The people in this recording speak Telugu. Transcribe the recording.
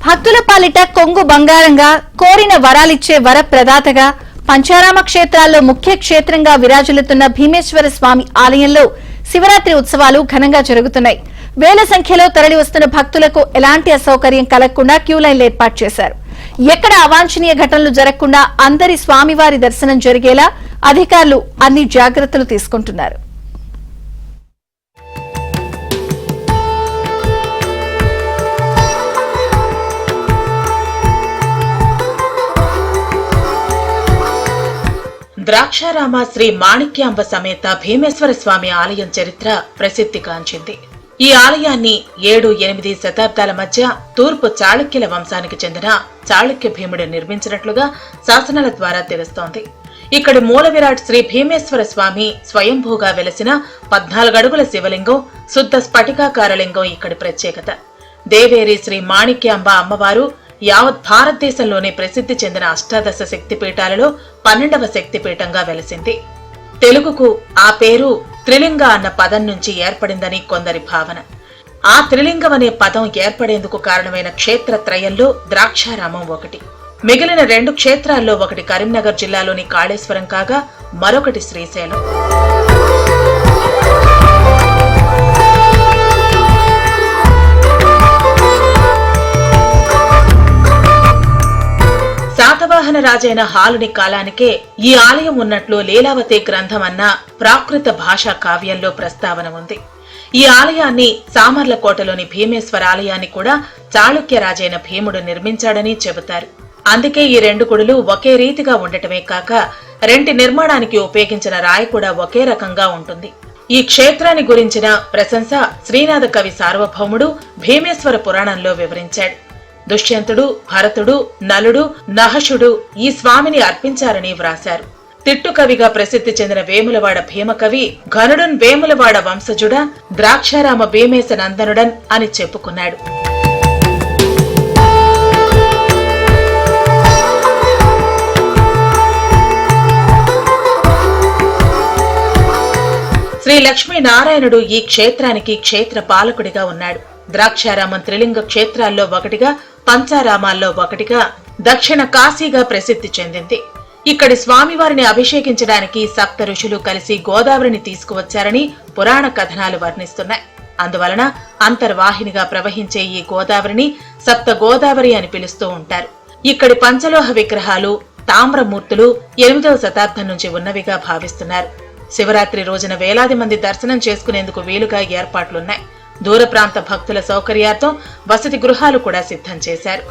భక్తుల పాలిట కొంగు బంగారంగా కోరిన వరాలిచ్చే వర ప్రదాతగా పంచారామ క్షేత్రాల్లో ముఖ్య క్షేత్రంగా విరాజిల్లుతున్న భీమేశ్వర స్వామి ఆలయంలో శివరాత్రి ఉత్సవాలు ఘనంగా జరుగుతున్నాయి. వేల సంఖ్యలో తరలి వస్తున్న భక్తులకు ఎలాంటి అసౌకర్యం కలగకుండా క్యూ లైన్లు ఏర్పాటు చేశారు. ఎక్కడ అవాంఛనీయ ఘటనలు జరగకుండా అందరి స్వామివారి దర్శనం జరిగేలా అధికారులు అన్ని జాగ్రత్తలు తీసుకుంటున్నారు. ద్రాక్షారామ శ్రీ మాణిక్యాంబ సమేత భీమేశ్వర స్వామి ఆలయం చరిత్ర ప్రసిద్ధిగాంచింది. ఈ ఆలయాన్ని 7-8 శతాబ్దాల మధ్య తూర్పు చాళుక్యుల వంశానికి చెందిన చాళుక్య భీముడు నిర్మించినట్లుగా శాసనాల ద్వారా తెలుస్తోంది. ఇక్కడి మూల విరాట్ శ్రీ భీమేశ్వర స్వామి స్వయంభూగా వెలసిన 14 అడుగుల శివలింగం, శుద్ధ స్ఫటికాకారలింగం ఇక్కడి ప్రత్యేకత. దేవేరి శ్రీ మాణిక్యాంబ అమ్మవారు యావత్ భారతదేశంలోనే ప్రసిద్ధి చెందిన అష్టాదశ శక్తిపీఠాలలో 12వ శక్తిపీఠంగా వెలసింది. తెలుగుకు ఆ పేరు త్రిలింగ అన్న పదం నుంచి ఏర్పడిందని కొందరి భావన. ఆ త్రిలింగం అనే పదం ఏర్పడేందుకు కారణమైన క్షేత్రత్రయంలో ద్రాక్షారామం ఒకటి. మిగిలిన 2 క్షేత్రాల్లో ఒకటి కరీంనగర్ జిల్లాలోని కాళేశ్వరం కాగా మరొకటి శ్రీశైలం. శాతవాహన రాజైన హాలుని కాలానికే ఈ ఆలయం ఉన్నట్లు లీలావతి గ్రంథం అన్న ప్రాకృత భాషా కావ్యంలో ప్రస్తావన ఉంది. ఈ ఆలయాన్ని సామర్లకోటలోని భీమేశ్వర ఆలయాన్ని కూడా చాళుక్య రాజైన భీముడు నిర్మించాడని చెబుతారు. అందుకే ఈ 2 గుడులు ఒకే రీతిగా ఉండటమే కాక రెంటి నిర్మాణానికి ఉపయోగించిన రాయి కూడా ఒకే రకంగా ఉంటుంది. ఈ క్షేత్రాన్ని గురించిన ప్రశంస శ్రీనాథ కవి సార్వభౌముడు భీమేశ్వర పురాణంలో వివరించాడు. దుష్యంతుడు, భరతుడు, నలుడు, నహషుడు ఈ స్వామిని అర్పించారని వ్రాశారు. తిట్టుకవిగా ప్రసిద్ధి చెందిన వేములవాడ భీమకవి ఘనుడన్ వేములవాడ వంశజుడ ద్రాక్షారామ భీమేశ నందనుడన్ అని చెప్పుకున్నాడు. శ్రీ లక్ష్మీనారాయణుడు ఈ క్షేత్రానికి క్షేత్ర పాలకుడిగా ఉన్నాడు. ద్రాక్షారామం త్రిలింగ క్షేత్రాల్లో ఒకటిగా, పంచారామాల్లో ఒకటిగా, దక్షిణ కాశీగా ప్రసిద్ధి చెందింది. ఇక్కడి స్వామివారిని అభిషేకించడానికి 7 ఋషులు కలిసి గోదావరిని తీసుకువచ్చారని పురాణ కథనాలు వర్ణిస్తున్నాయి. అందువలన అంతర్వాహినిగా ప్రవహించే ఈ గోదావరిని సప్త గోదావరి అని పిలుస్తూ ఉంటారు. ఇక్కడి పంచలోహ విగ్రహాలు, తామ్రమూర్తులు 8వ శతాబ్దం నుంచి ఉన్నవిగా భావిస్తున్నారు. శివరాత్రి రోజున వేలాది మంది దర్శనం చేసుకునేందుకు వీలుగా ఏర్పాట్లున్నాయి. దూర ప్రాంత భక్తుల సౌకర్యార్థం వసతి గృహాలు కూడా సిద్ధం చేశారు.